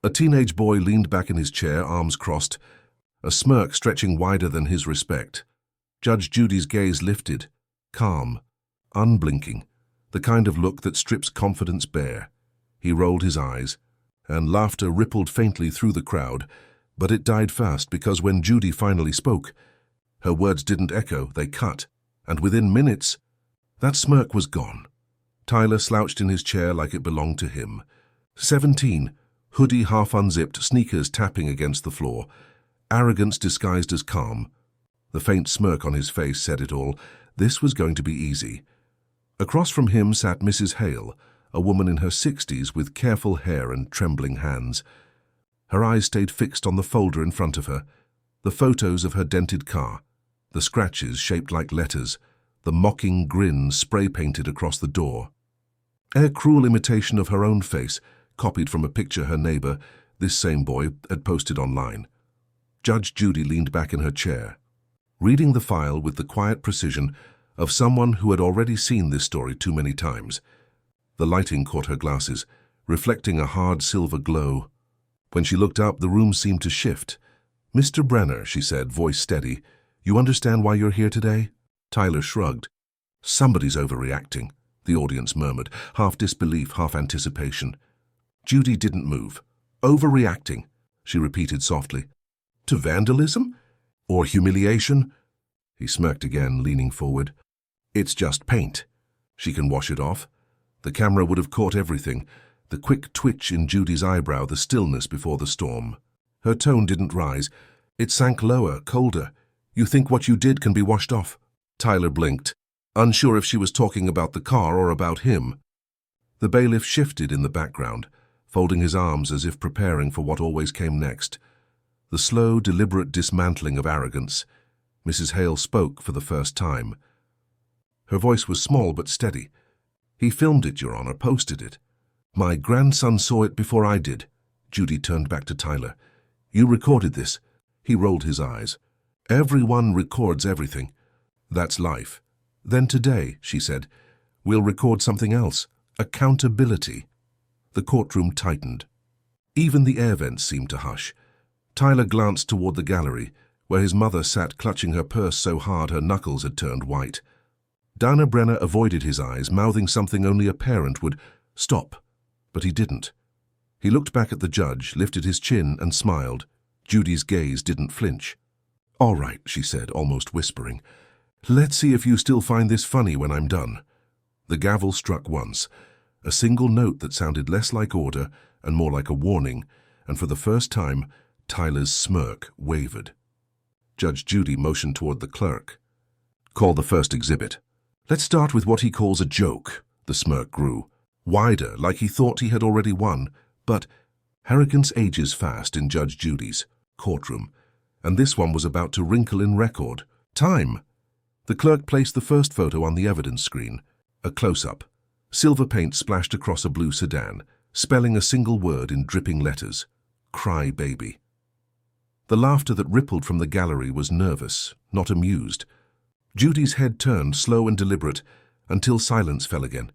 A teenage boy leaned back in his chair, arms crossed, a smirk stretching wider than his respect. Judge Judy's gaze lifted, calm, unblinking, the kind of look that strips confidence bare. He rolled his eyes, and laughter rippled faintly through the crowd, but it died fast because when Judy finally spoke, her words didn't echo, they cut, and within minutes, that smirk was gone. Tyler slouched in his chair like it belonged to him. 17, hoodie half unzipped, sneakers tapping against the floor, arrogance disguised as calm. The faint smirk on his face said it all. This was going to be easy. Across from him sat Mrs. Hale, a woman in her 60s with careful hair and trembling hands. Her eyes stayed fixed on the folder in front of her, the photos of her dented car, the scratches shaped like letters, the mocking grin spray-painted across the door. A cruel imitation of her own face, copied from a picture her neighbor, this same boy, had posted online. Judge Judy leaned back in her chair, reading the file with the quiet precision of someone who had already seen this story too many times. The lighting caught her glasses, reflecting a hard silver glow. When she looked up, the room seemed to shift. "Mr. Brenner," she said, voice steady, "you understand why you're here today?" Tyler shrugged. "Somebody's overreacting," the audience murmured, half disbelief, half anticipation. Judy didn't move. "Overreacting," she repeated softly. "To vandalism? Or humiliation?" He smirked again, leaning forward. "It's just paint. She can wash it off." The camera would have caught everything, the quick twitch in Judy's eyebrow, the stillness before the storm. Her tone didn't rise. It sank lower, colder. "You think what you did can be washed off?" Tyler blinked, unsure if she was talking about the car or about him. The bailiff shifted in the background, folding his arms as if preparing for what always came next. The slow, deliberate dismantling of arrogance. Mrs. Hale spoke for the first time. Her voice was small but steady. "He filmed it, Your Honor, posted it. My grandson saw it before I did." Judy turned back to Tyler. "You recorded this." He rolled his eyes. "Everyone records everything. That's life. Then today," she said, "we'll record something else. Accountability." The courtroom tightened. Even the air vents seemed to hush. Tyler glanced toward the gallery, where his mother sat clutching her purse so hard her knuckles had turned white. Dana Brenner avoided his eyes, mouthing something only a parent would. "Stop." But he didn't. He looked back at the judge, lifted his chin, and smiled. Judy's gaze didn't flinch. "All right," she said, almost whispering. "Let's see if you still find this funny when I'm done." The gavel struck once, a single note that sounded less like order and more like a warning, and for the first time, Tyler's smirk wavered. Judge Judy motioned toward the clerk. "Call the first exhibit." "Let's start with what he calls a joke." The smirk grew, wider, like he thought he had already won. But arrogance ages fast in Judge Judy's courtroom, and this one was about to wrinkle in record. "Time." The clerk placed the first photo on the evidence screen, a close-up. Silver paint splashed across a blue sedan, spelling a single word in dripping letters: "Cry baby." The laughter that rippled from the gallery was nervous, not amused. Judy's head turned, slow and deliberate, until silence fell again.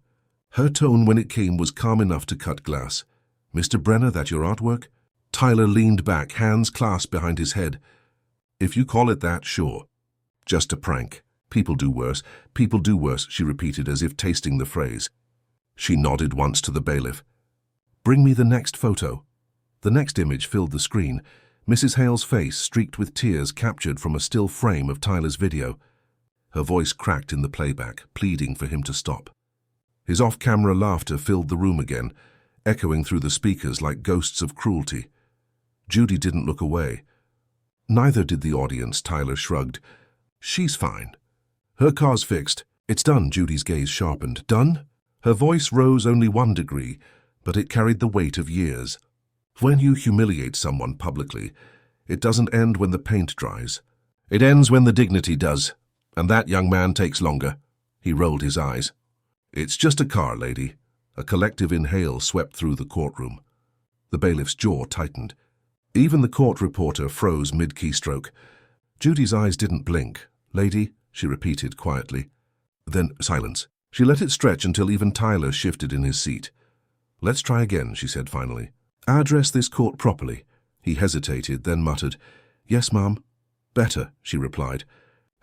Her tone when it came was calm enough to cut glass. "Mr. Brenner, that your artwork?" Tyler leaned back, hands clasped behind his head. "If you call it that, sure. Just a prank. People do worse. People do worse," she repeated as if tasting the phrase. She nodded once to the bailiff. "Bring me the next photo." The next image filled the screen. Mrs. Hale's face streaked with tears captured from a still frame of Tyler's video. Her voice cracked in the playback, pleading for him to stop. His off-camera laughter filled the room again, echoing through the speakers like ghosts of cruelty. Judy didn't look away. Neither did the audience, Tyler shrugged. "She's fine. Her car's fixed. It's done." Judy's gaze sharpened. "Done?" Her voice rose only 1 degree, but it carried the weight of years. When you humiliate someone publicly, it doesn't end when the paint dries. It ends when the dignity does, and that, young man, takes longer. He rolled his eyes. "It's just a car, lady." A collective inhale swept through the courtroom. The bailiff's jaw tightened. Even the court reporter froze mid-keystroke. Judy's eyes didn't blink. "Lady," she repeated quietly. Then silence. She let it stretch until even Tyler shifted in his seat. "Let's try again," she said finally. Address this court properly. He hesitated, then muttered, Yes, ma'am. Better, she replied.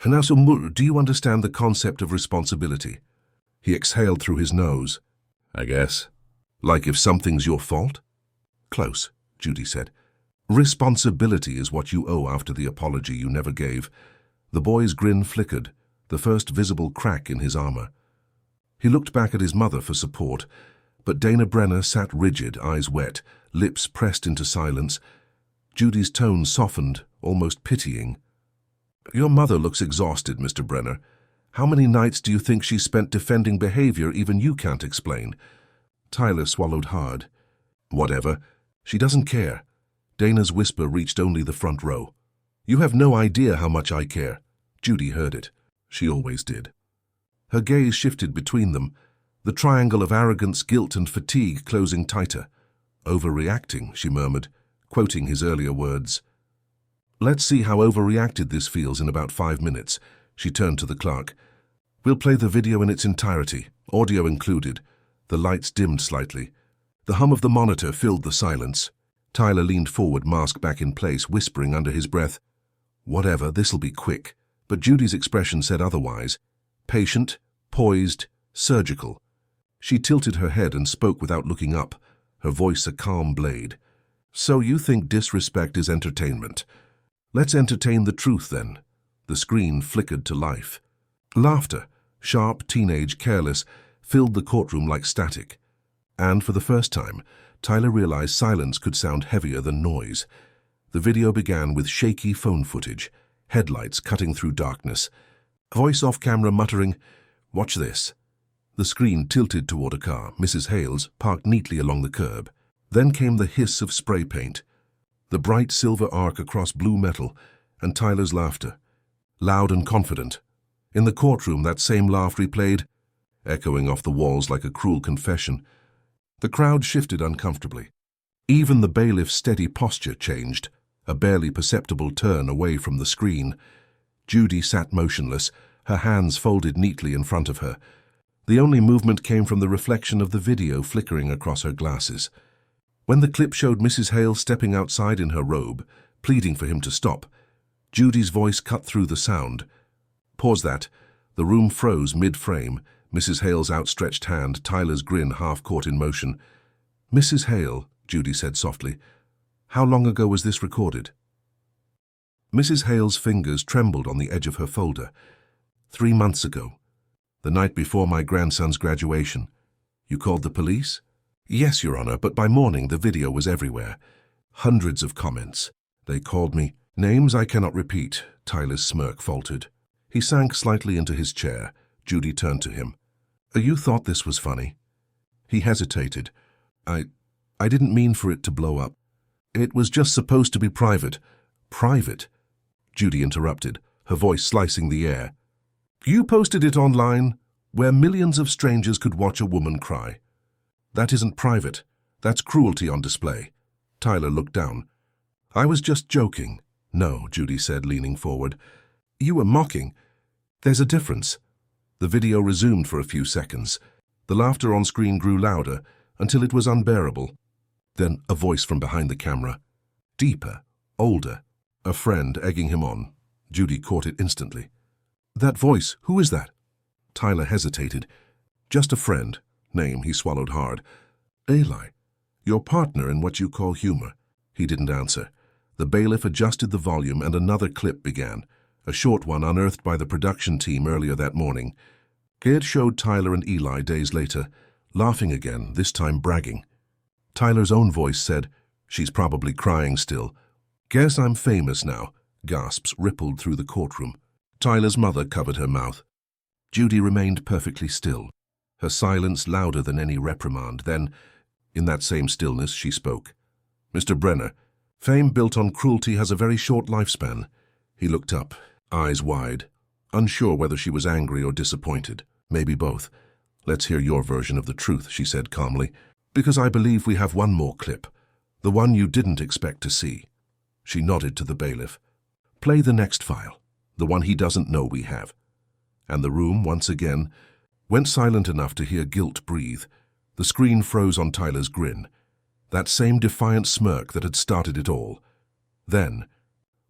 Now, so, do you understand the concept of responsibility? He exhaled through his nose. I guess. Like if something's your fault? Close, Judy said. Responsibility is what you owe after the apology you never gave. The boy's grin flickered, the first visible crack in his armor. He looked back at his mother for support, but Dana Brenner sat rigid, eyes wet, lips pressed into silence. Judy's tone softened, almost pitying. Your mother looks exhausted, Mr. Brenner. How many nights do you think she spent defending behavior even you can't explain? Tyler swallowed hard. Whatever. She doesn't care. Dana's whisper reached only the front row. You have no idea how much I care. Judy heard it. She always did. Her gaze shifted between them, the triangle of arrogance, guilt, and fatigue closing tighter. Overreacting, she murmured, quoting his earlier words. Let's see how overreacted this feels in about 5 minutes. She turned to the clerk. We'll play the video in its entirety, audio included. The lights dimmed slightly. The hum of the monitor filled the silence. Tyler leaned forward, mask back in place, whispering under his breath, Whatever, this'll be quick. But Judy's expression said otherwise. Patient, poised, surgical. She tilted her head and spoke without looking up, her voice a calm blade. So you think disrespect is entertainment? Let's entertain the truth, then. The screen flickered to life. Laughter, sharp, teenage, careless, filled the courtroom like static. And for the first time, Tyler realized silence could sound heavier than noise. The video began with shaky phone footage, headlights cutting through darkness. Voice off camera muttering, Watch this. The screen tilted toward a car, Mrs. Hale's, parked neatly along the curb. Then came the hiss of spray paint, the bright silver arc across blue metal, and Tyler's laughter. Loud and confident. In the courtroom, that same laugh replayed, echoing off the walls like a cruel confession. The crowd shifted uncomfortably. Even the bailiff's steady posture changed, a barely perceptible turn away from the screen. Judy sat motionless, her hands folded neatly in front of her. The only movement came from the reflection of the video flickering across her glasses. When the clip showed Mrs. Hale stepping outside in her robe, pleading for him to stop, Judy's voice cut through the sound. Pause that. The room froze mid-frame, Mrs. Hale's outstretched hand, Tyler's grin half caught in motion. Mrs. Hale, Judy said softly, how long ago was this recorded? Mrs. Hale's fingers trembled on the edge of her folder. 3 months ago. The night before my grandson's graduation. You called the police? Yes, Your Honor, but by morning the video was everywhere. Hundreds of comments. They called me. Names I cannot repeat, Tyler's smirk faltered. He sank slightly into his chair. Judy turned to him. You thought this was funny? He hesitated. I didn't mean for it to blow up. It was just supposed to be private. Private? Judy interrupted, her voice slicing the air. You posted it online, where millions of strangers could watch a woman cry. That isn't private. That's cruelty on display. Tyler looked down. I was just joking. No, Judy said, leaning forward. You were mocking. There's a difference. The video resumed for a few seconds. The laughter on screen grew louder until it was unbearable. Then a voice from behind the camera. Deeper, older, a friend egging him on. Judy caught it instantly. That voice, who is that? Tyler hesitated. Just a friend. Name, he swallowed hard. Eli, your partner in what you call humor. He didn't answer. The bailiff adjusted the volume and another clip began, a short one unearthed by the production team earlier that morning. It showed Tyler and Eli days later, laughing again, this time bragging. Tyler's own voice said, She's probably crying still. Guess I'm famous now. Gasps rippled through the courtroom. Tyler's mother covered her mouth. Judy remained perfectly still, her silence louder than any reprimand. Then, in that same stillness, she spoke. Mr. Brenner, fame built on cruelty has a very short lifespan. He looked up, eyes wide, unsure whether she was angry or disappointed. Maybe both. Let's hear your version of the truth, she said calmly, because I believe we have one more clip, the one you didn't expect to see. She nodded to the bailiff. Play the next file, the one he doesn't know we have. And the room, once again, went silent enough to hear guilt breathe. The screen froze on Tyler's grin. that same defiant smirk that had started it all. Then,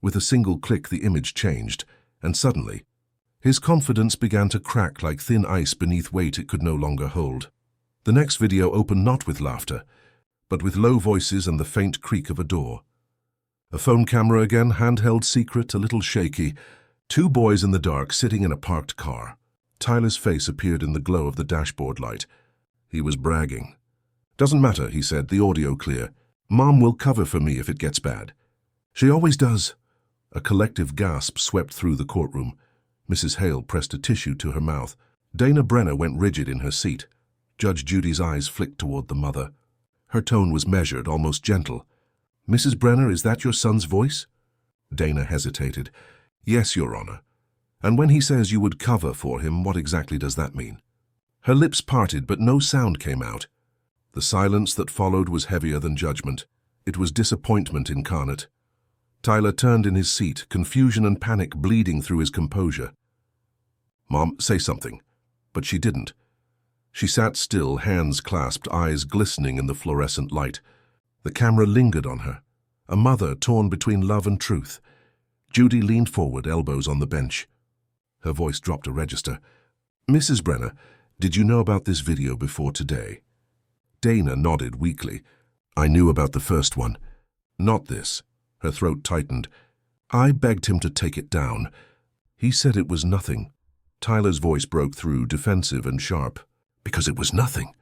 with a single click, the image changed, and suddenly, his confidence began to crack like thin ice beneath weight it could no longer hold. The next video opened not with laughter, but with low voices and the faint creak of a door. A phone camera again, handheld, secret, a little shaky. Two boys in the dark sitting in a parked car. Tyler's face appeared in the glow of the dashboard light. He was bragging. "Doesn't matter," he said, the audio clear. "Mom will cover for me if it gets bad." "She always does." A collective gasp swept through the courtroom. Mrs. Hale pressed a tissue to her mouth. Dana Brenner went rigid in her seat. Judge Judy's eyes flicked toward the mother. Her tone was measured, almost gentle. "Mrs. Brenner, is that your son's voice?" Dana hesitated. "Yes, Your Honor. And when he says you would cover for him, what exactly does that mean?" Her lips parted, but no sound came out. The silence that followed was heavier than judgment. It was disappointment incarnate. Tyler turned in his seat, confusion and panic bleeding through his composure. "Mom, say something." But she didn't. She sat still, hands clasped, eyes glistening in the fluorescent light. The camera lingered on her, a mother torn between love and truth. Judy leaned forward, elbows on the bench. Her voice dropped a register. "Mrs. Brenner, did you know about this video before today?" Dana nodded weakly. "I knew about the first one. Not this." Her throat tightened. "I begged him to take it down. He said it was nothing." Tyler's voice broke through, defensive and sharp. "Because it was nothing.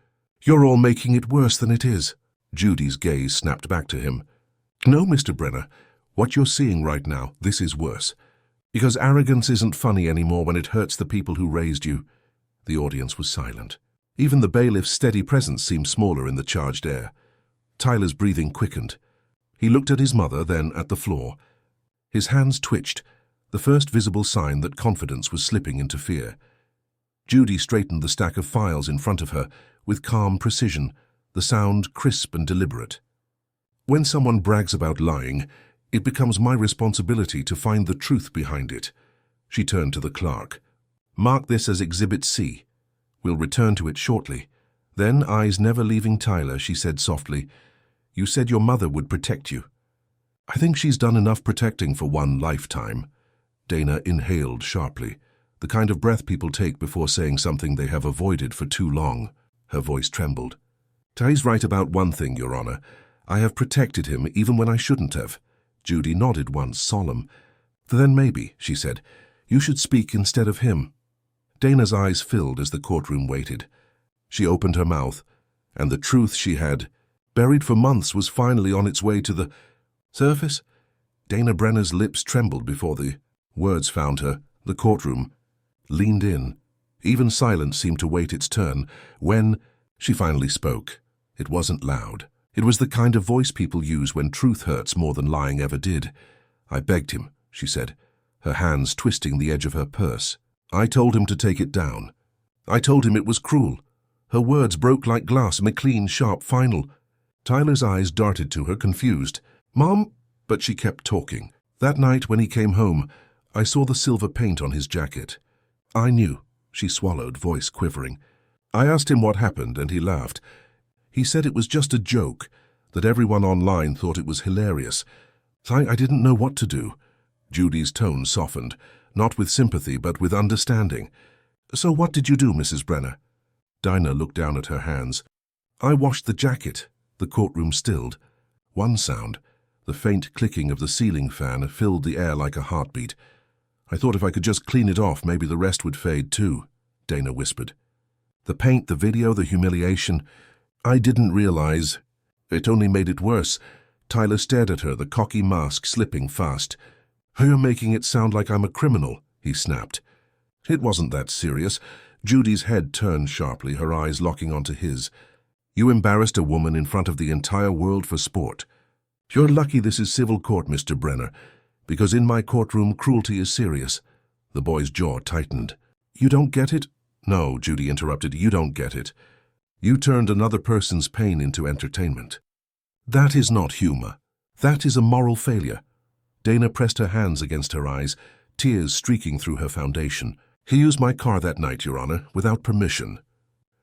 You're all making it worse than it is." Judy's gaze snapped back to him. "No, Mr. Brenner. What you're seeing right now, this is worse. Because arrogance isn't funny anymore when it hurts the people who raised you." The audience was silent. Even the bailiff's steady presence seemed smaller in the charged air. Tyler's breathing quickened. He looked at his mother, then at the floor. His hands twitched, the first visible sign that confidence was slipping into fear. Judy straightened the stack of files in front of her with calm precision, the sound crisp and deliberate. "When someone brags about lying, it becomes my responsibility to find the truth behind it." She turned to the clerk. "Mark this as Exhibit C. We'll return to it shortly." Then, eyes never leaving Tyler, she said softly, "You said your mother would protect you." "I think she's done enough protecting for one lifetime." Dana inhaled sharply, the kind of breath people take before saying something they have avoided for too long. Her voice trembled. "Ty's right about one thing, Your Honor. I have protected him even when I shouldn't have." Judy nodded once, solemn. "Then maybe," she said, "you should speak instead of him." Dana's eyes filled as the courtroom waited. She opened her mouth, and the truth she had buried for months was finally on its way to the surface. Dana Brenner's lips trembled before the words found her. The courtroom leaned in. Even silence seemed to wait its turn. When she finally spoke, it wasn't loud. It was the kind of voice people use when truth hurts more than lying ever did. "I begged him," she said, her hands twisting the edge of her purse. "I told him to take it down. I told him it was cruel." Her words broke like glass in a clean, sharp final. Tyler's eyes darted to her, confused. "Mom?" But she kept talking. "That night when he came home, I saw the silver paint on his jacket. I knew." She swallowed, voice quivering. "I asked him what happened, and he laughed. He said it was just a joke, that everyone online thought it was hilarious. I didn't know what to do." Judy's tone softened, not with sympathy but with understanding. "So what did you do, Mrs. Brenner?" Dinah looked down at her hands. "I washed the jacket." The courtroom stilled. One sound, the faint clicking of the ceiling fan, filled the air like a heartbeat. "I thought if I could just clean it off, maybe the rest would fade too," Dana whispered. "The paint, the video, the humiliation. I didn't realize. It only made it worse." Tyler stared at her, the cocky mask slipping fast. "You're making it sound like I'm a criminal," he snapped. "It wasn't that serious." Judy's head turned sharply, her eyes locking onto his. "You embarrassed a woman in front of the entire world for sport. You're lucky this is civil court, Mr. Brenner, because in my courtroom cruelty is serious." The boy's jaw tightened. "You don't get it?" "No," Judy interrupted, "you don't get it. You turned another person's pain into entertainment. That is not humor. That is a moral failure." Dana pressed her hands against her eyes, tears streaking through her foundation. "He used my car that night, Your Honor, without permission.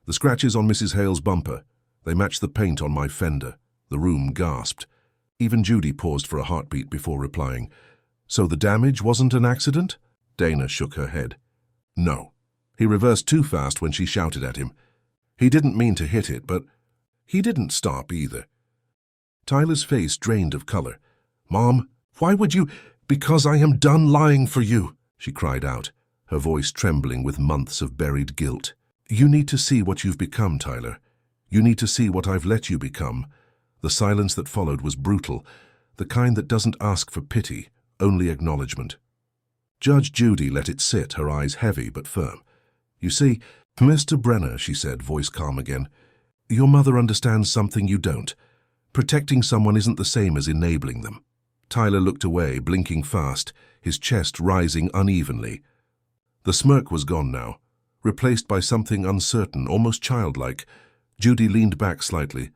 The scratches on Mrs. Hale's bumper, they match the paint on my fender. The room gasped. Even Judy paused for a heartbeat before replying. So the damage wasn't an accident? Dana shook her head. No. He reversed too fast when she shouted at him. He didn't mean to hit it, but he didn't stop either. Tyler's face drained of color. Mom, why would you? Because I am done lying for you, she cried out, her voice trembling with months of buried guilt. You need to see what you've become, Tyler. You need to see what I've let you become. The silence that followed was brutal, the kind that doesn't ask for pity, only acknowledgement. Judge Judy let it sit, her eyes heavy but firm. You see, Mr. Brenner, she said, voice calm again, your mother understands something you don't. Protecting someone isn't the same as enabling them. Tyler looked away, blinking fast, his chest rising unevenly. The smirk was gone now, replaced by something uncertain, almost childlike. Judy leaned back slightly.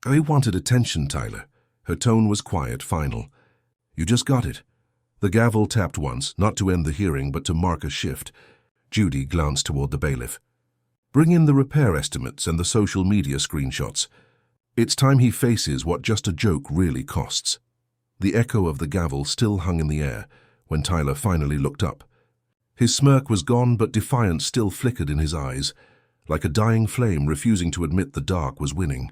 I wanted attention, Tyler. Her tone was quiet, final. You just got it. The gavel tapped once, not to end the hearing, but to mark a shift. Judy glanced toward the bailiff. Bring in the repair estimates and the social media screenshots. It's time he faces what just a joke really costs. The echo of the gavel still hung in the air when Tyler finally looked up. His smirk was gone, but defiance still flickered in his eyes, like a dying flame refusing to admit the dark was winning.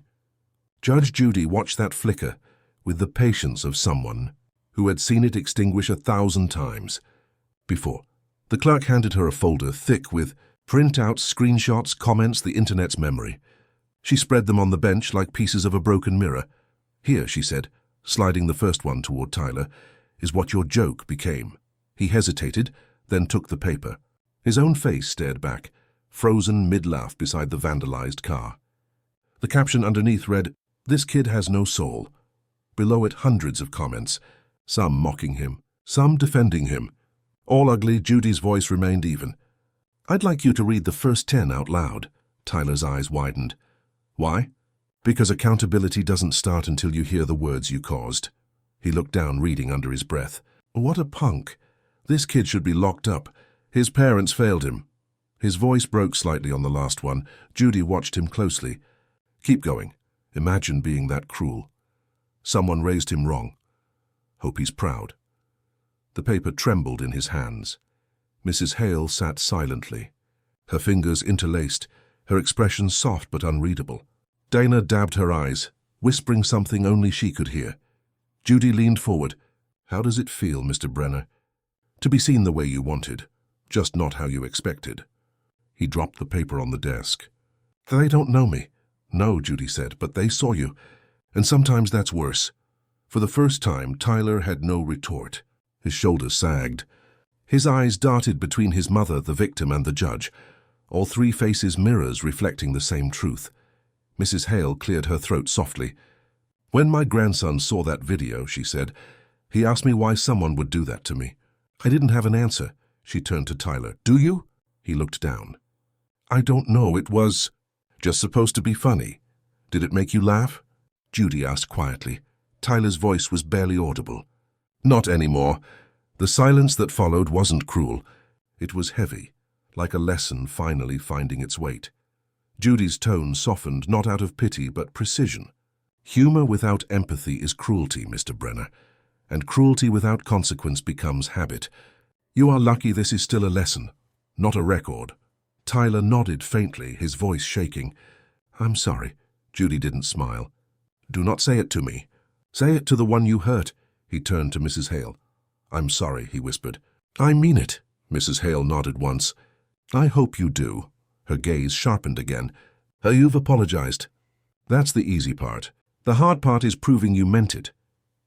Judge Judy watched that flicker with the patience of someone who had seen it extinguish 1,000 times before. The clerk handed her a folder thick with printouts, screenshots, comments, the internet's memory. She spread them on the bench like pieces of a broken mirror. Here, she said, sliding the first one toward Tyler, is what your joke became. He hesitated, then took the paper. His own face stared back, frozen mid-laugh beside the vandalized car. The caption underneath read, "This kid has no soul." Below it, hundreds of comments, some mocking him, some defending him. All ugly, Judy's voice remained even. I'd like you to read the first 10 out loud. Tyler's eyes widened. Why? Because accountability doesn't start until you hear the words you caused. He looked down, reading under his breath. What a punk. This kid should be locked up. His parents failed him. His voice broke slightly on the last one. Judy watched him closely. Keep going. Imagine being that cruel. Someone raised him wrong. Hope he's proud. The paper trembled in his hands. Mrs. Hale sat silently, her fingers interlaced, her expression soft but unreadable. Dana dabbed her eyes, whispering something only she could hear. Judy leaned forward. How does it feel, Mr. Brenner? To be seen the way you wanted, just not how you expected. He dropped the paper on the desk. They don't know me. No, Judy said, but they saw you. And sometimes that's worse. For the first time, Tyler had no retort. His shoulders sagged. His eyes darted between his mother, the victim, and the judge, all three faces mirrors reflecting the same truth. Mrs. Hale cleared her throat softly. When my grandson saw that video, she said, he asked me why someone would do that to me. I didn't have an answer. She turned to Tyler. Do you? He looked down. I don't know. It was just supposed to be funny. Did it make you laugh? Judy asked quietly. Tyler's voice was barely audible. Not anymore. The silence that followed wasn't cruel. It was heavy, like a lesson finally finding its weight. Judy's tone softened, not out of pity, but precision. Humor without empathy is cruelty, Mr. Brenner, and cruelty without consequence becomes habit. You are lucky this is still a lesson, not a record. Tyler nodded faintly, his voice shaking. I'm sorry. Judy didn't smile. Do not say it to me. Say it to the one you hurt. He turned to Mrs. Hale. I'm sorry, he whispered. I mean it. Mrs. Hale nodded once. I hope you do. Her gaze sharpened again. You've apologized. That's the easy part. The hard part is proving you meant it.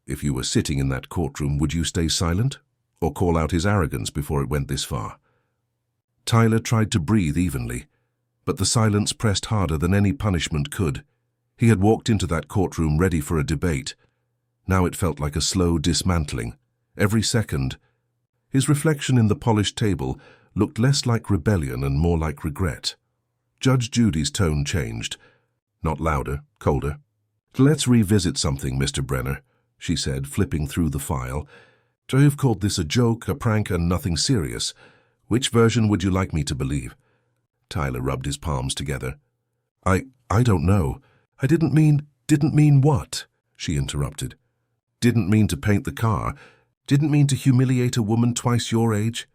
If you were sitting in that courtroom, would you stay silent? Or call out his arrogance before it went this far? Tyler tried to breathe evenly, but the silence pressed harder than any punishment could. He had walked into that courtroom ready for a debate. Now it felt like a slow dismantling. Every second, his reflection in the polished table looked less like rebellion and more like regret. Judge Judy's tone changed. Not louder, colder. Let's revisit something, Mr. Brenner, she said, flipping through the file. You've called this a joke, a prank, and nothing serious. Which version would you like me to believe? Tyler rubbed his palms together. I don't know. I didn't mean what? she interrupted. Didn't mean to paint the car. Didn't mean to humiliate a woman twice your age.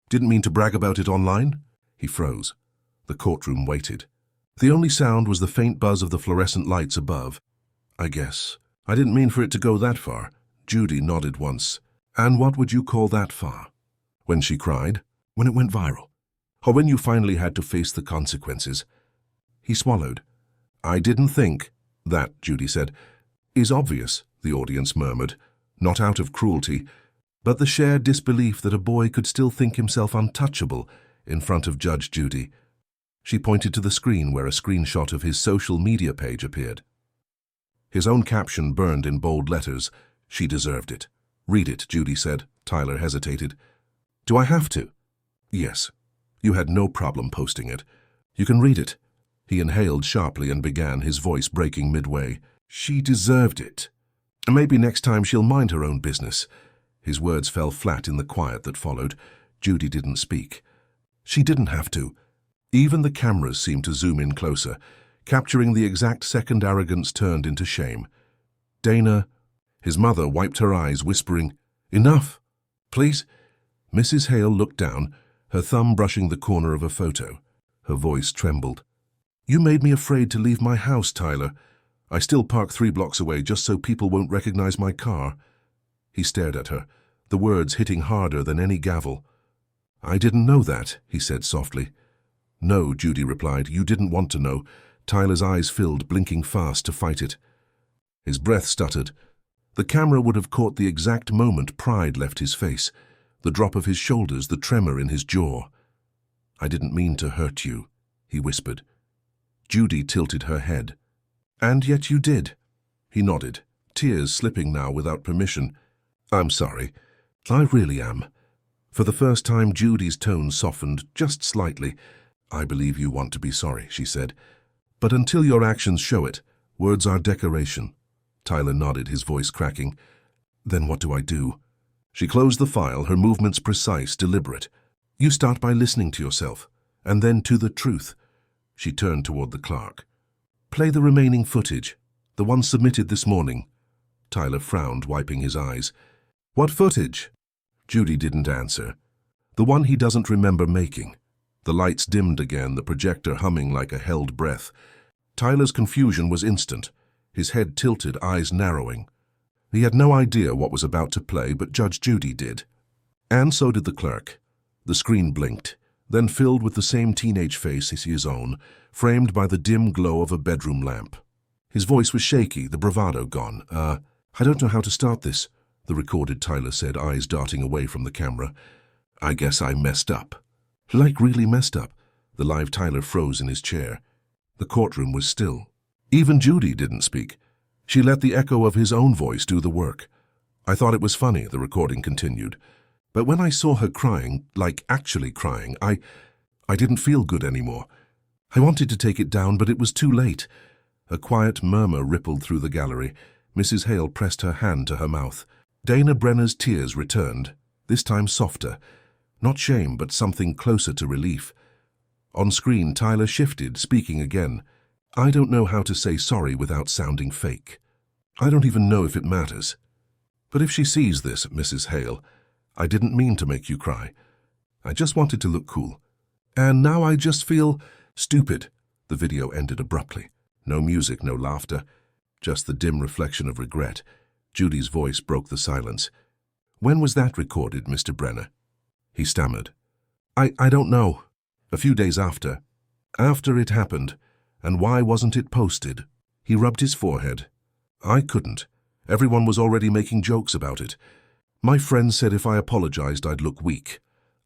Didn't mean to brag about it online. He froze. The courtroom waited. The only sound was the faint buzz of the fluorescent lights above. I guess. I didn't mean for it to go that far. Judy nodded once. And what would you call that far? When she cried? When it went viral? Or when you finally had to face the consequences? He swallowed. I didn't think. That, Judy said, is obvious, the audience murmured, not out of cruelty, but the shared disbelief that a boy could still think himself untouchable in front of Judge Judy. She pointed to the screen where a screenshot of his social media page appeared. His own caption burned in bold letters. She deserved it. Read it, Judy said. Tyler hesitated. Do I have to? Yes. You had no problem posting it. You can read it. He inhaled sharply and began, his voice breaking midway. She deserved it. Maybe next time she'll mind her own business. His words fell flat in the quiet that followed. Judy didn't speak. She didn't have to. Even the cameras seemed to zoom in closer, capturing the exact second arrogance turned into shame. Dana, his mother wiped her eyes, whispering, Enough, please. Mrs. Hale looked down, her thumb brushing the corner of a photo. Her voice trembled. You made me afraid to leave my house, Tyler. I still park 3 blocks away just so people won't recognize my car. He stared at her, the words hitting harder than any gavel. I didn't know that, he said softly. No, Judy replied, you didn't want to know. Tyler's eyes filled, blinking fast to fight it. His breath stuttered. The camera would have caught the exact moment pride left his face, the drop of his shoulders, the tremor in his jaw. I didn't mean to hurt you, he whispered. Judy tilted her head. And yet you did. He nodded, tears slipping now without permission. I'm sorry. I really am. For the first time, Judy's tone softened just slightly. I believe you want to be sorry, she said. But until your actions show it, words are decoration. Tyler nodded, his voice cracking. Then what do I do? She closed the file, her movements precise, deliberate. You start by listening to yourself, and then to the truth. She turned toward the clerk. Play the remaining footage, the one submitted this morning. Tyler frowned, wiping his eyes. What footage? Judy didn't answer. The one he doesn't remember making. The lights dimmed again, the projector humming like a held breath. Tyler's confusion was instant, his head tilted, eyes narrowing. He had no idea what was about to play, but Judge Judy did. And so did the clerk. The screen blinked, then filled with the same teenage face as his own, framed by the dim glow of a bedroom lamp. His voice was shaky, the bravado gone. I don't know how to start this, the recorded Tyler said, eyes darting away from the camera. I guess I messed up. Like really messed up. The live Tyler froze in his chair. The courtroom was still. Even Judy didn't speak. She let the echo of his own voice do the work. I thought it was funny, the recording continued. But when I saw her crying, like actually crying, I didn't feel good anymore. I wanted to take it down, but it was too late. A quiet murmur rippled through the gallery. Mrs. Hale pressed her hand to her mouth. Dana Brenner's tears returned, this time softer. Not shame, but something closer to relief. On screen, Tyler shifted, speaking again. I don't know how to say sorry without sounding fake. I don't even know if it matters. But if she sees this, Mrs. Hale, I didn't mean to make you cry. I just wanted to look cool. And now I just feel stupid. The video ended abruptly. No music, no laughter. Just the dim reflection of regret. Judy's voice broke the silence. When was that recorded, Mr. Brenner? He stammered. I don't know. A few days after. After it happened. And why wasn't it posted? He rubbed his forehead. I couldn't. Everyone was already making jokes about it. My friend said if I apologized, I'd look weak.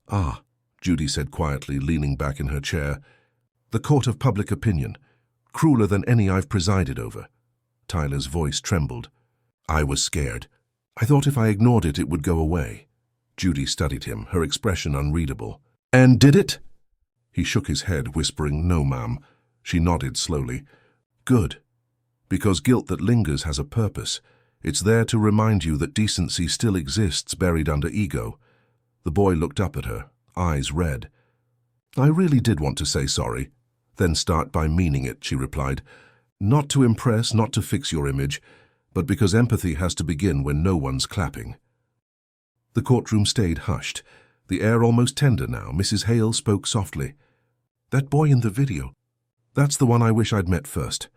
Ah, Judy said quietly, leaning back in her chair. The court of public opinion. Crueler than any I've presided over. Tyler's voice trembled. I was scared. I thought if I ignored it, it would go away. Judy studied him, her expression unreadable. And did it? He shook his head, whispering, No, ma'am. She nodded slowly. Good. Because guilt that lingers has a purpose. It's there to remind you that decency still exists buried under ego. The boy looked up at her, eyes red. I really did want to say sorry. Then start by meaning it, she replied. Not to impress, not to fix your image, but because empathy has to begin when no one's clapping. The courtroom stayed hushed, the air almost tender now. Mrs. Hale spoke softly. "That boy in the video, that's the one I wish I'd met first."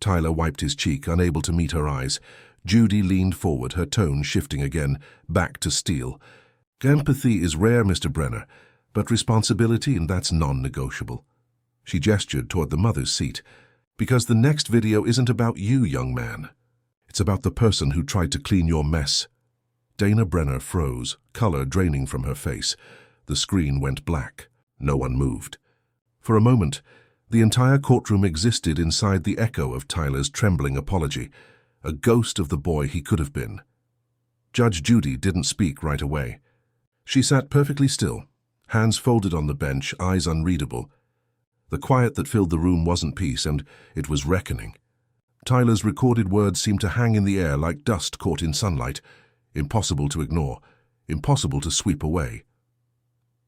Tyler wiped his cheek, unable to meet her eyes. Judy leaned forward, her tone shifting again, back to steel. "Empathy is rare, Mr. Brenner, but responsibility, and that's non-negotiable." She gestured toward the mother's seat. "Because the next video isn't about you, young man. It's about the person who tried to clean your mess." Dana Brenner froze, color draining from her face. The screen went black. No one moved. For a moment, the entire courtroom existed inside the echo of Tyler's trembling apology, a ghost of the boy he could have been. Judge Judy didn't speak right away. She sat perfectly still, hands folded on the bench, eyes unreadable. The quiet that filled the room wasn't peace, and it was reckoning. Tyler's recorded words seemed to hang in the air like dust caught in sunlight, impossible to ignore, impossible to sweep away.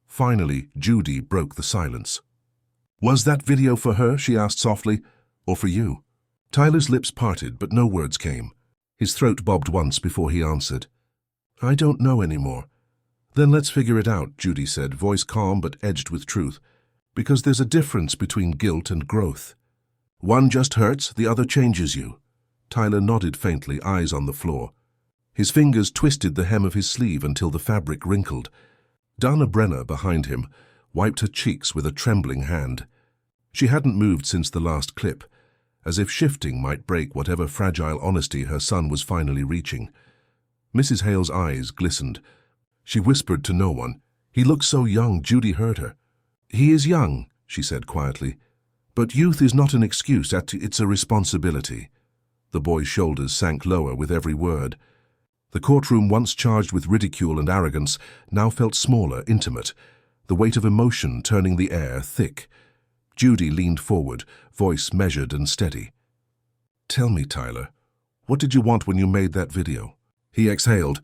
Finally, Judy broke the silence. "Was that video for her," she asked softly, "or for you?" Tyler's lips parted, but no words came. His throat bobbed once before he answered. "I don't know anymore." "Then let's figure it out," Judy said, voice calm but edged with truth. "Because there's a difference between guilt and growth. One just hurts, the other changes you." Tyler nodded faintly, eyes on the floor. His fingers twisted the hem of his sleeve until the fabric wrinkled. Dana Brenner, behind him, wiped her cheeks with a trembling hand. She hadn't moved since the last clip, as if shifting might break whatever fragile honesty her son was finally reaching. Mrs. Hale's eyes glistened. She whispered to no one. "He looks so young," Judy heard her. "He is young," she said quietly. "But youth is not an excuse, it's a responsibility." The boy's shoulders sank lower with every word. The courtroom, once charged with ridicule and arrogance, now felt smaller, intimate, the weight of emotion turning the air thick. Judy leaned forward, voice measured and steady. "Tell me, Tyler, what did you want when you made that video?" He exhaled.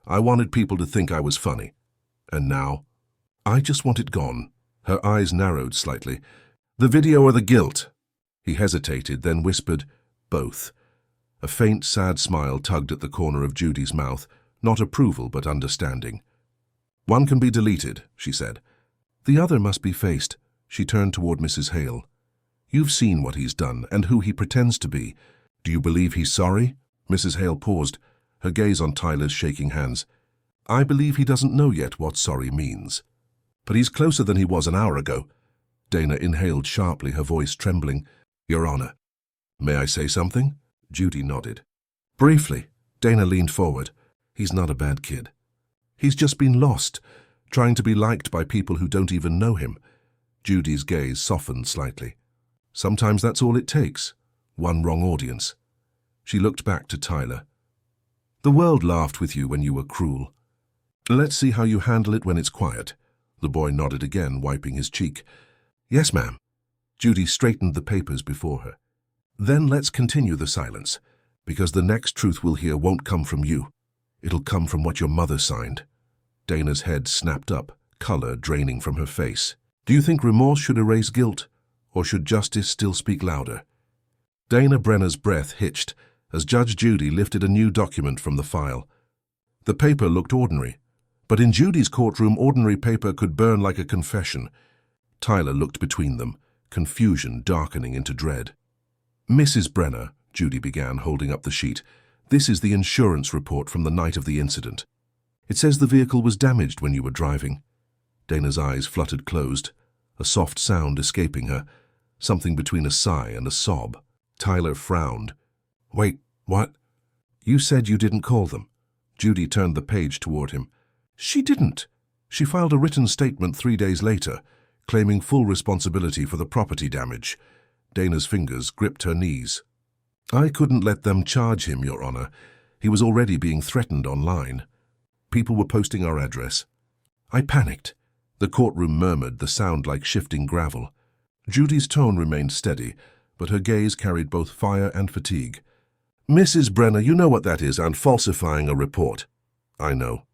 "I wanted people to think I was funny. And now? I just want it gone." Her eyes narrowed slightly. "The video or the guilt?" He hesitated, then whispered, "Both." A faint, sad smile tugged at the corner of Judy's mouth, not approval but understanding. "One can be deleted," she said. "The other must be faced." She turned toward Mrs. Hale. "You've seen what he's done and who he pretends to be. Do you believe he's sorry?" Mrs. Hale paused, her gaze on Tyler's shaking hands. "I believe he doesn't know yet what sorry means. But he's closer than he was an hour ago." Dana inhaled sharply, her voice trembling. "Your Honor, may I say something?" Judy nodded. "Briefly." Dana leaned forward. "He's not a bad kid. He's just been lost, trying to be liked by people who don't even know him." Judy's gaze softened slightly. "Sometimes that's all it takes. One wrong audience." She looked back to Tyler. "The world laughed with you when you were cruel. Let's see how you handle it when it's quiet." The boy nodded again, wiping his cheek. "Yes, ma'am." Judy straightened the papers before her. "Then let's continue the silence, because the next truth we'll hear won't come from you. It'll come from what your mother signed." Dana's head snapped up, color draining from her face. "Do you think remorse should erase guilt, or should justice still speak louder?" Dana Brenner's breath hitched as Judge Judy lifted a new document from the file. The paper looked ordinary, but in Judy's courtroom, ordinary paper could burn like a confession. Tyler looked between them, confusion darkening into dread. "Mrs. Brenner," Judy began, holding up the sheet, "this is the insurance report from the night of the incident. It says the vehicle was damaged when you were driving." Dana's eyes fluttered closed, a soft sound escaping her, something between a sigh and a sob. Tyler frowned. "Wait, what? You said you didn't call them." Judy turned the page toward him. "She didn't. She filed a written statement 3 days later, claiming full responsibility for the property damage." Dana's fingers gripped her knees. "I couldn't let them charge him, Your Honor. He was already being threatened online. People were posting our address. I panicked." The courtroom murmured, the sound like shifting gravel. Judy's tone remained steady, but her gaze carried both fire and fatigue. "Mrs. Brenner, you know what that is, and falsifying a report." "I know."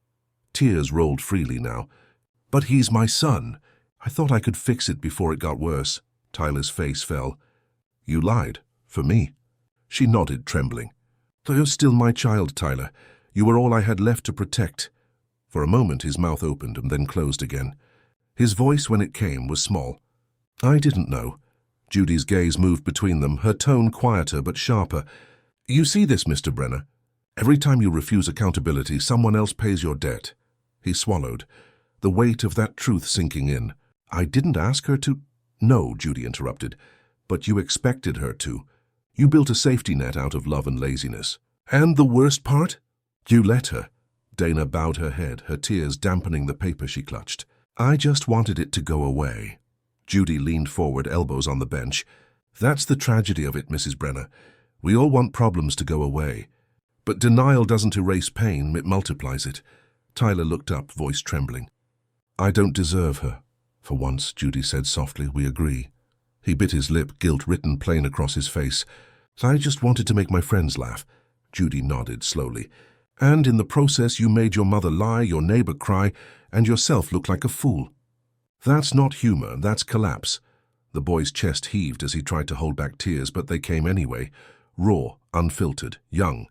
Tears rolled freely now. "But he's my son. I thought I could fix it before it got worse." Tyler's face fell. "You lied. For me." She nodded, trembling. You're still my child, Tyler. You were all I had left to protect. For a moment his mouth opened and then closed again. His voice, when it came, was small. I didn't know. Judy's gaze moved between them, her tone quieter but sharper. You see this, Mr. Brenner? Every time you refuse accountability, someone else pays your debt. He swallowed, the weight of that truth sinking in. I didn't ask her to— No, Judy interrupted. But you expected her to. You built a safety net out of love and laziness. And the worst part? You let her. Dana bowed her head, her tears dampening the paper she clutched. I just wanted it to go away. Judy leaned forward, elbows on the bench. That's the tragedy of it, Mrs. Brenner. We all want problems to go away. But denial doesn't erase pain, it multiplies it. Tyler looked up, voice trembling. I don't deserve her. For once, Judy said softly, we agree. He bit his lip, guilt written plain across his face. I just wanted to make my friends laugh. Judy nodded slowly. And in the process you made your mother lie, your neighbor cry, and yourself look like a fool. That's not humor, that's collapse. The boy's chest heaved as he tried to hold back tears, but they came anyway, raw, unfiltered, young.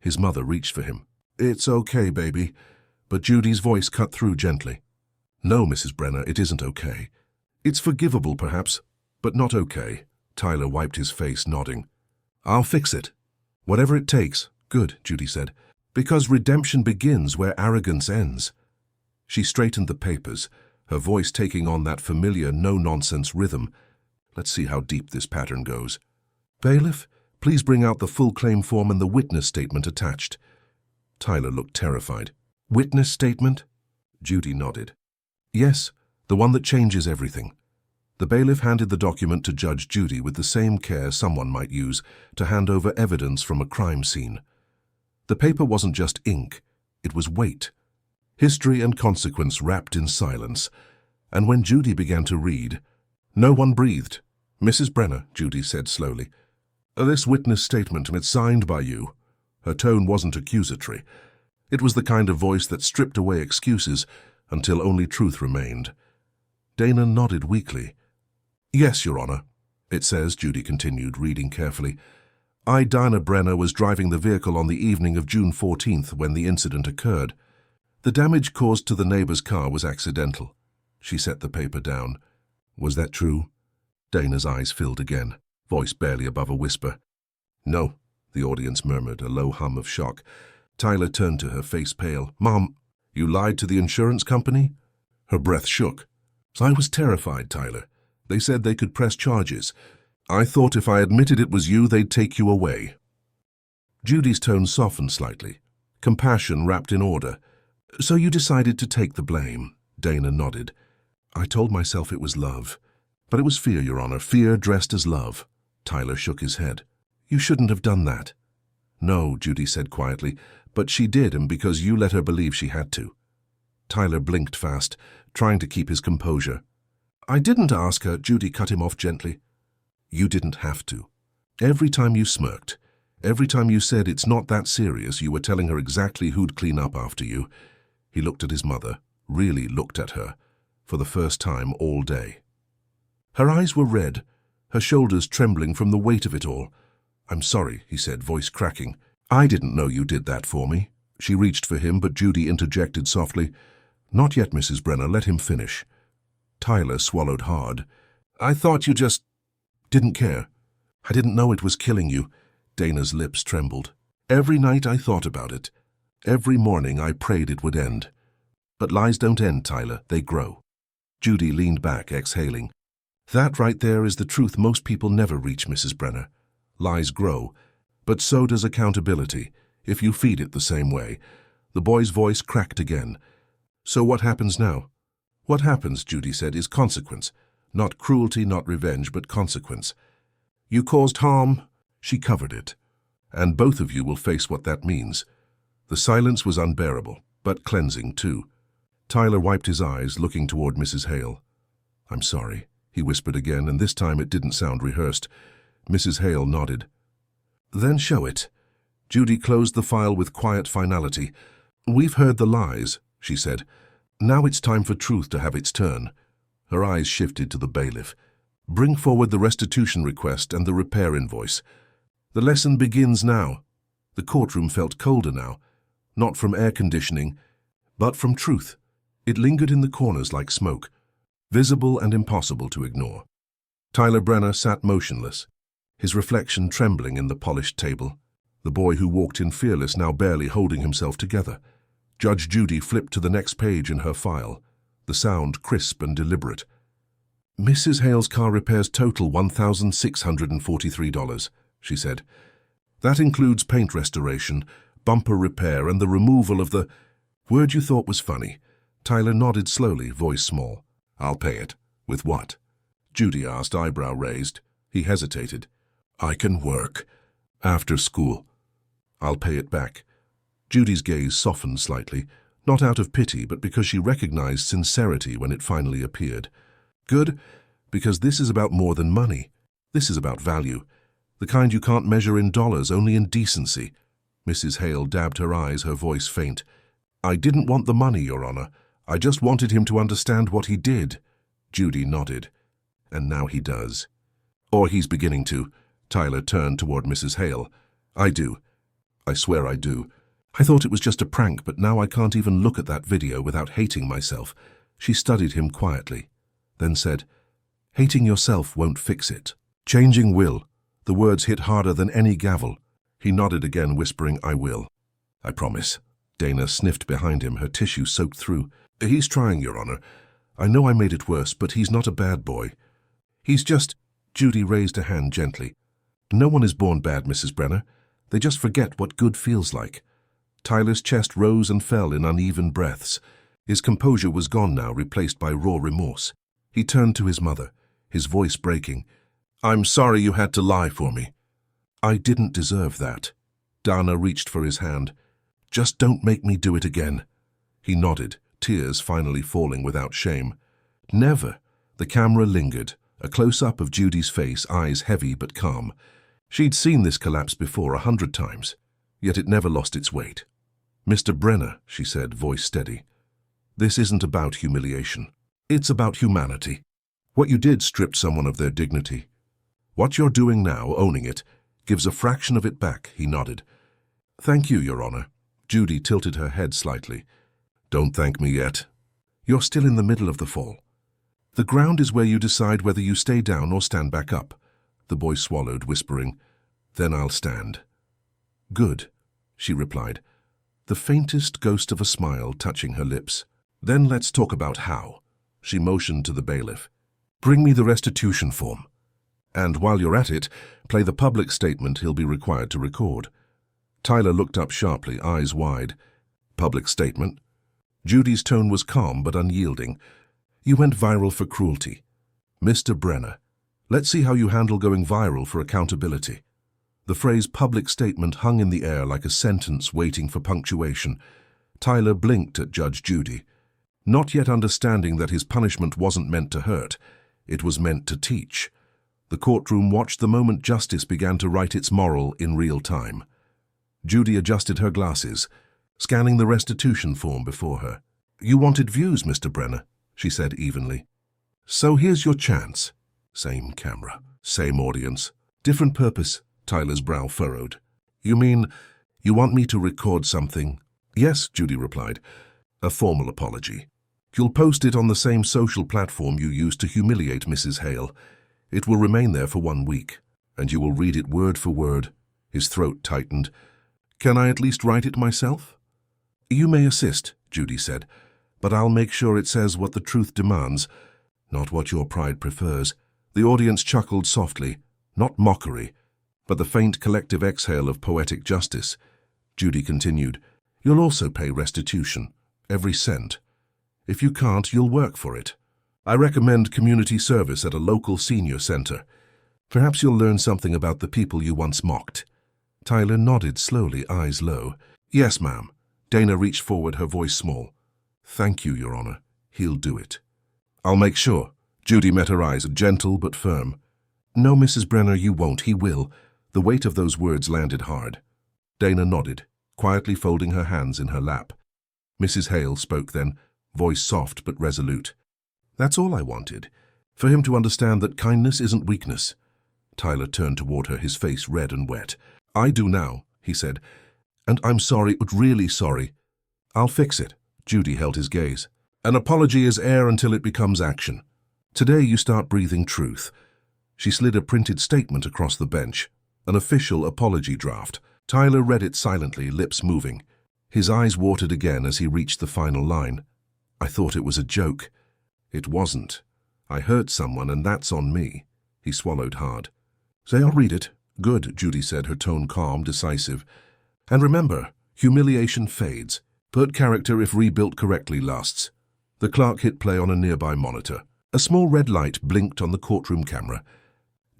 His mother reached for him. It's okay, baby. But Judy's voice cut through gently. No, Mrs. Brenner, it isn't okay. It's forgivable, perhaps, but not okay. Tyler wiped his face, nodding. I'll fix it. Whatever it takes. Good, Judy said. Because redemption begins where arrogance ends. She straightened the papers, her voice taking on that familiar, no-nonsense rhythm. Let's see how deep this pattern goes. Bailiff, please bring out the full claim form and the witness statement attached. Tyler looked terrified. Witness statement? Judy nodded. Yes, the one that changes everything. The bailiff handed the document to Judge Judy with the same care someone might use to hand over evidence from a crime scene. The paper wasn't just ink, it was weight. History and consequence wrapped in silence. And when Judy began to read, no one breathed. Mrs. Brenner, Judy said slowly, this witness statement, it's signed by you. Her tone wasn't accusatory. It was the kind of voice that stripped away excuses until only truth remained. Dana nodded weakly. Yes, Your Honor. It says, Judy continued, reading carefully, I, Dinah Brenner, was driving the vehicle on the evening of June 14th when the incident occurred. The damage caused to the neighbor's car was accidental. She set the paper down. Was that true? Dana's eyes filled again, voice barely above a whisper. No, the audience murmured, a low hum of shock. Tyler turned to her, face pale. Mom, you lied to the insurance company? Her breath shook. I was terrified, Tyler. They said they could press charges. I thought if I admitted it was you, they'd take you away. Judy's tone softened slightly, compassion wrapped in order. So you decided to take the blame? Dana nodded. I told myself it was love. But it was fear, Your Honor, fear dressed as love. Tyler shook his head. You shouldn't have done that. No, Judy said quietly, but she did, and because you let her believe she had to. Tyler blinked fast, trying to keep his composure. I didn't ask her, Judy cut him off gently. You didn't have to. Every time you smirked, every time you said it's not that serious, you were telling her exactly who'd clean up after you. He looked at his mother, really looked at her, for the first time all day. Her eyes were red, her shoulders trembling from the weight of it all. I'm sorry, he said, voice cracking. I didn't know you did that for me. She reached for him, but Judy interjected softly. Not yet, Mrs. Brenner, let him finish. Tyler swallowed hard. I thought you just didn't care. I didn't know it was killing you. Dana's lips trembled. Every night I thought about it. Every morning I prayed it would end. But lies don't end, Tyler, they grow. Judy leaned back, exhaling. That right there is the truth most people never reach, Mrs. Brenner. Lies grow, but so does accountability, if you feed it the same way. The boy's voice cracked again. So what happens now? What happens, Judy said, is consequence. Not cruelty, not revenge, but consequence. You caused harm, she covered it. And both of you will face what that means. The silence was unbearable, but cleansing too. Tyler wiped his eyes, looking toward Mrs. Hale. I'm sorry, he whispered again, and this time it didn't sound rehearsed. Mrs. Hale nodded. Then show it. Judy closed the file with quiet finality. We've heard the lies, she said. Now it's time for truth to have its turn. Her eyes shifted to the bailiff. Bring forward the restitution request and the repair invoice. The lesson begins now. The courtroom felt colder now, not from air conditioning, but from truth. It lingered in the corners like smoke, visible and impossible to ignore. Tyler Brenner sat motionless, his reflection trembling in the polished table. The boy who walked in fearless now barely holding himself together. Judge Judy flipped to the next page in her file, the sound crisp and deliberate. Mrs. Hale's car repairs total $1,643, she said. That includes paint restoration, bumper repair, and the removal of the word you thought was funny. Tyler nodded slowly, voice small. I'll pay it. With what? Judy asked, eyebrow raised. He hesitated. I can work. After school. I'll pay it back. Judy's gaze softened slightly, not out of pity, but because she recognized sincerity when it finally appeared. Good, because this is about more than money. This is about value. The kind you can't measure in dollars, only in decency. Mrs. Hale dabbed her eyes, her voice faint. I didn't want the money, Your Honor. I just wanted him to understand what he did. Judy nodded. And now he does. Or he's beginning to. Tyler turned toward Mrs. Hale. I do. I swear I do. I thought it was just a prank, but now I can't even look at that video without hating myself. She studied him quietly, then said, Hating yourself won't fix it. Changing will. The words hit harder than any gavel. He nodded again, whispering, I will. I promise. Dana sniffed behind him, her tissue soaked through. He's trying, Your Honor. I know I made it worse, but he's not a bad boy. He's just... Judy raised a hand gently. No one is born bad, Mrs. Brenner. They just forget what good feels like. Tyler's chest rose and fell in uneven breaths. His composure was gone now, replaced by raw remorse. He turned to his mother, his voice breaking. I'm sorry you had to lie for me. I didn't deserve that. Dana reached for his hand. Just don't make me do it again. He nodded, tears finally falling without shame. Never. The camera lingered, a close-up of Judy's face, eyes heavy but calm. She'd seen this collapse before 100 times, yet it never lost its weight. Mr. Brenner, she said, voice steady. This isn't about humiliation. It's about humanity. What you did stripped someone of their dignity. What you're doing now, owning it, gives a fraction of it back, he nodded. Thank you, Your Honor. Judy tilted her head slightly. Don't thank me yet. You're still in the middle of the fall. The ground is where you decide whether you stay down or stand back up. The boy swallowed, whispering, Then I'll stand. Good, she replied, the faintest ghost of a smile touching her lips. Then let's talk about how. She motioned to the bailiff. Bring me the restitution form. And while you're at it, play the public statement he'll be required to record. Tyler looked up sharply, eyes wide. Public statement? Judy's tone was calm but unyielding. You went viral for cruelty. Mr. Brenner, let's see how you handle going viral for accountability. The phrase public statement hung in the air like a sentence waiting for punctuation. Tyler blinked at Judge Judy, not yet understanding that his punishment wasn't meant to hurt. It was meant to teach. The courtroom watched the moment justice began to write its moral in real time. Judy adjusted her glasses, scanning the restitution form before her. You wanted views, Mr. Brenner, she said evenly. So here's your chance. Same camera, same audience, different purpose. Tyler's brow furrowed. You mean, you want me to record something? Yes, Judy replied. A formal apology. You'll post it on the same social platform you used to humiliate Mrs. Hale. It will remain there for 1 week, and you will read it word for word. His throat tightened. Can I at least write it myself? You may assist, Judy said, but I'll make sure it says what the truth demands, not what your pride prefers. The audience chuckled softly, not mockery, but the faint collective exhale of poetic justice. Judy continued, You'll also pay restitution, every cent. If you can't, you'll work for it. I recommend community service at a local senior center. Perhaps you'll learn something about the people you once mocked. Tyler nodded slowly, eyes low. Yes, ma'am. Dana reached forward, her voice small. Thank you, Your Honor. He'll do it. I'll make sure. Judy met her eyes, gentle but firm. No, Mrs. Brenner, you won't. He will. The weight of those words landed hard. Dana nodded, quietly folding her hands in her lap. Mrs. Hale spoke then, voice soft but resolute. That's all I wanted, for him to understand that kindness isn't weakness. Tyler turned toward her, his face red and wet. I do now, he said, And I'm sorry, really sorry. I'll fix it. Judy held his gaze. An apology is air until it becomes action. Today you start breathing truth. She slid a printed statement across the bench, an official apology draft. Tyler read it silently, lips moving. His eyes watered again as he reached the final line. I thought it was a joke. It wasn't. I hurt someone and that's on me. He swallowed hard. Say, I'll read it. Good, Judy said, her tone calm, decisive. And remember, humiliation fades. But character, if rebuilt correctly, lasts. The clerk hit play on a nearby monitor. A small red light blinked on the courtroom camera.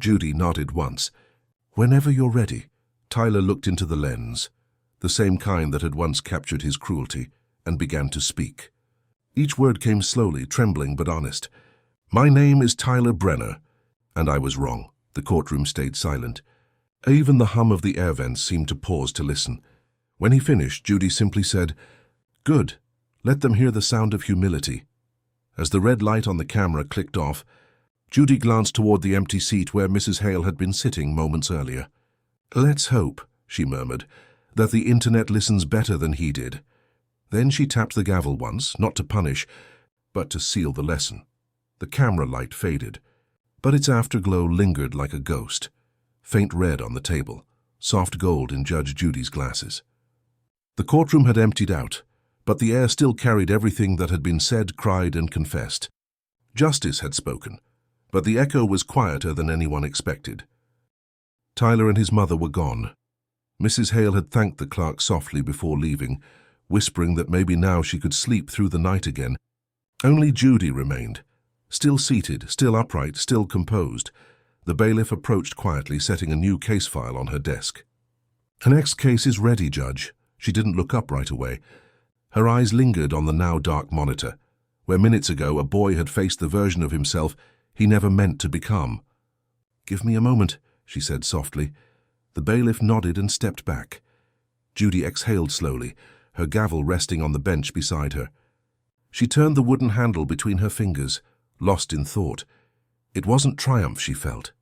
Judy nodded once. Whenever you're ready. Tyler looked into the lens, the same kind that had once captured his cruelty, and began to speak. Each word came slowly, trembling but honest. My name is Tyler Brenner, and I was wrong. The courtroom stayed silent. Even the hum of the air vents seemed to pause to listen. When he finished, Judy simply said, Good. Let them hear the sound of humility. As the red light on the camera clicked off, Judy glanced toward the empty seat where Mrs. Hale had been sitting moments earlier. Let's hope, she murmured, that the internet listens better than he did. Then she tapped the gavel once, not to punish, but to seal the lesson. The camera light faded, but its afterglow lingered like a ghost. Faint red on the table, soft gold in Judge Judy's glasses. The courtroom had emptied out, but the air still carried everything that had been said, cried, and confessed. Justice had spoken, but the echo was quieter than anyone expected. Tyler and his mother were gone. Mrs. Hale had thanked the clerk softly before leaving, whispering that maybe now she could sleep through the night again. Only Judy remained, still seated, still upright, still composed. The bailiff approached quietly, setting a new case file on her desk. "Her next case is ready, Judge." She didn't look up right away. Her eyes lingered on the now dark monitor, where minutes ago a boy had faced the version of himself he never meant to become. "Give me a moment," she said softly. The bailiff nodded and stepped back. Judy exhaled slowly, her gavel resting on the bench beside her. She turned the wooden handle between her fingers, lost in thought. It wasn't triumph she felt,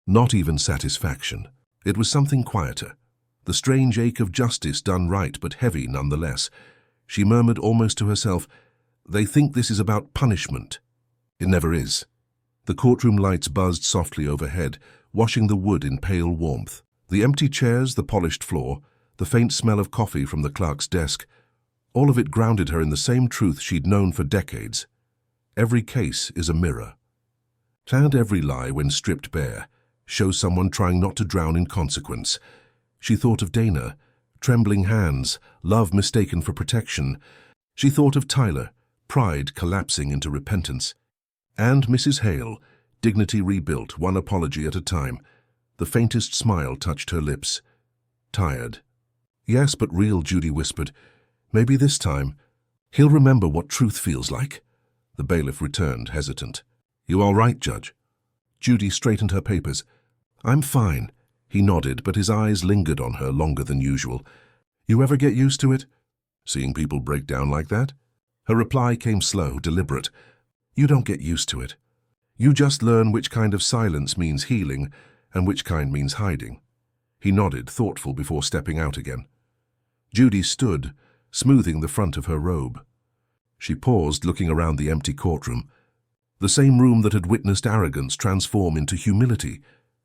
not even satisfaction. It was something quieter, the strange ache of justice done right but heavy nonetheless. She murmured almost to herself, "They think this is about punishment. It never is." The courtroom lights buzzed softly overhead, washing the wood in pale warmth. The empty chairs, the polished floor, the faint smell of coffee from the clerk's desk, all of it grounded her in the same truth she'd known for decades. Every case is a mirror. And every lie, when stripped bare, shows someone trying not to drown in consequence. She thought of Dana, trembling hands, love mistaken for protection. She thought of Tyler, pride collapsing into repentance. And Mrs. Hale, dignity rebuilt, one apology at a time. The faintest smile touched her lips. Tired. "Yes, but real," Judy whispered. "Maybe this time he'll remember what truth feels like." The bailiff returned, hesitant. "You all right, Judge?" Judy straightened her papers. "I'm fine." He nodded, but his eyes lingered on her longer than usual. "You ever get used to it? Seeing people break down like that?" Her reply came slow, deliberate. "You don't get used to it. You just learn which kind of silence means healing and which kind means hiding." He nodded, thoughtful, before stepping out again. Judy stood, smoothing the front of her robe. She paused, looking around the empty courtroom. The same room that had witnessed arrogance transform into humility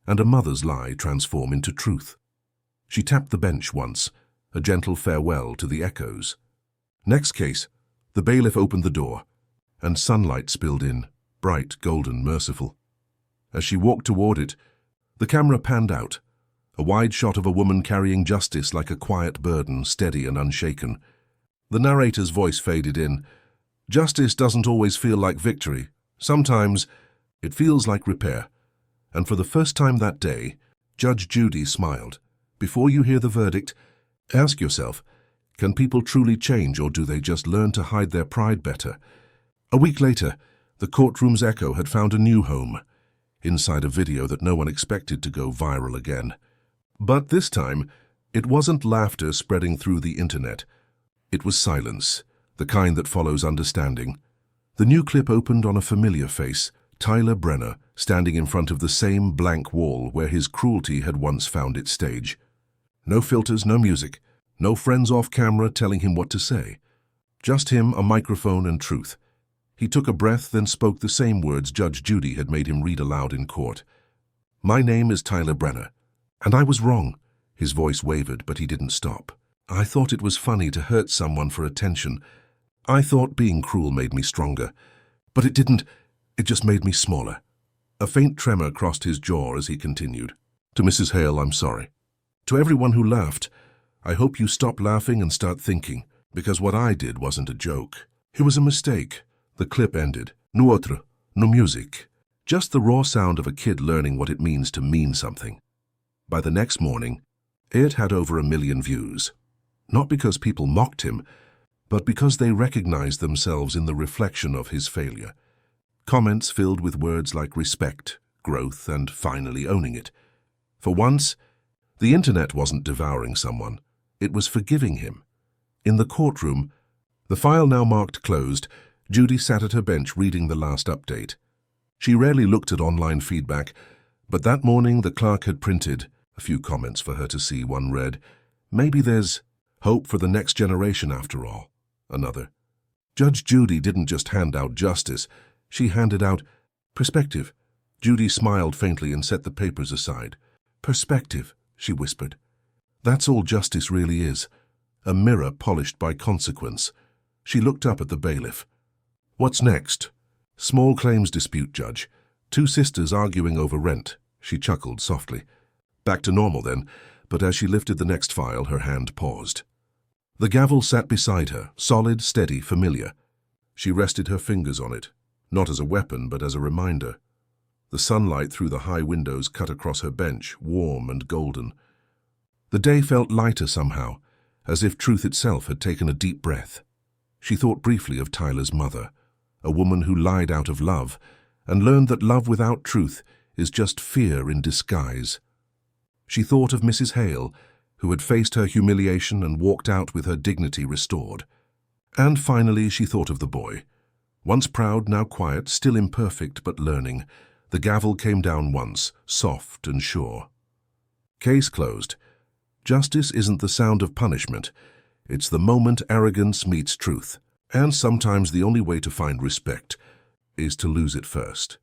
and a mother's lie transform into truth. She tapped the bench once, a gentle farewell to the echoes. Next case. The bailiff opened the door, and sunlight spilled in, bright, golden, merciful. As she walked toward it, the camera panned out, a wide shot of a woman carrying justice like a quiet burden, steady and unshaken. The narrator's voice faded in. "Justice doesn't always feel like victory. Sometimes it feels like repair." And for the first time that day, Judge Judy smiled. "Before you hear the verdict, ask yourself, can people truly change, or do they just learn to hide their pride better?" A week later, the courtroom's echo had found a new home, inside a video that no one expected to go viral again. But this time, it wasn't laughter spreading through the internet. It was silence, the kind that follows understanding. The new clip opened on a familiar face, Tyler Brenner, standing in front of the same blank wall where his cruelty had once found its stage. No filters, no music, No friends off camera telling him what to say. Just him, a microphone, and truth. He took a breath, then spoke the same words Judge Judy had made him read aloud in court. "My name is Tyler Brenner, and I was wrong." His voice wavered, but he didn't stop. "I thought it was funny to hurt someone for attention. I thought being cruel made me stronger. But it didn't. It just made me smaller." A faint tremor crossed his jaw as he continued. "To Mrs. Hale, I'm sorry. To everyone who laughed, I hope you stop laughing and start thinking, because what I did wasn't a joke. It was a mistake." The clip ended. No otro, no music. Just the raw sound of a kid learning what it means to mean something. By the next morning, it had over 1 million views. Not because people mocked him, but because they recognized themselves in the reflection of his failure. Comments filled with words like respect, growth, and finally owning it. For once, the internet wasn't devouring someone. It was forgiving him. In the courtroom, the file now marked closed, Judy sat at her bench reading the last update. She rarely looked at online feedback, but that morning the clerk had printed a few comments for her to see. One read, "Maybe there's hope for the next generation after all." Another, "Judge Judy didn't just hand out justice, she handed out perspective." Judy smiled faintly and set the papers aside. "Perspective," she whispered. "That's all justice really is, a mirror polished by consequence." She looked up at the bailiff. "What's next?" "Small claims dispute, Judge. 2 sisters arguing over rent." She chuckled softly. "Back to normal then," but as she lifted the next file, her hand paused. The gavel sat beside her, solid, steady, familiar. She rested her fingers on it, not as a weapon, but as a reminder. The sunlight through the high windows cut across her bench, warm and golden. The day felt lighter somehow, as if truth itself had taken a deep breath. She thought briefly of Tyler's mother, a woman who lied out of love, and learned that love without truth is just fear in disguise. She thought of Mrs. Hale, who had faced her humiliation and walked out with her dignity restored. And finally she thought of the boy. Once proud, now quiet, still imperfect but learning. The gavel came down once, soft and sure. Case closed. Justice isn't the sound of punishment. It's the moment arrogance meets truth. And sometimes the only way to find respect is to lose it first.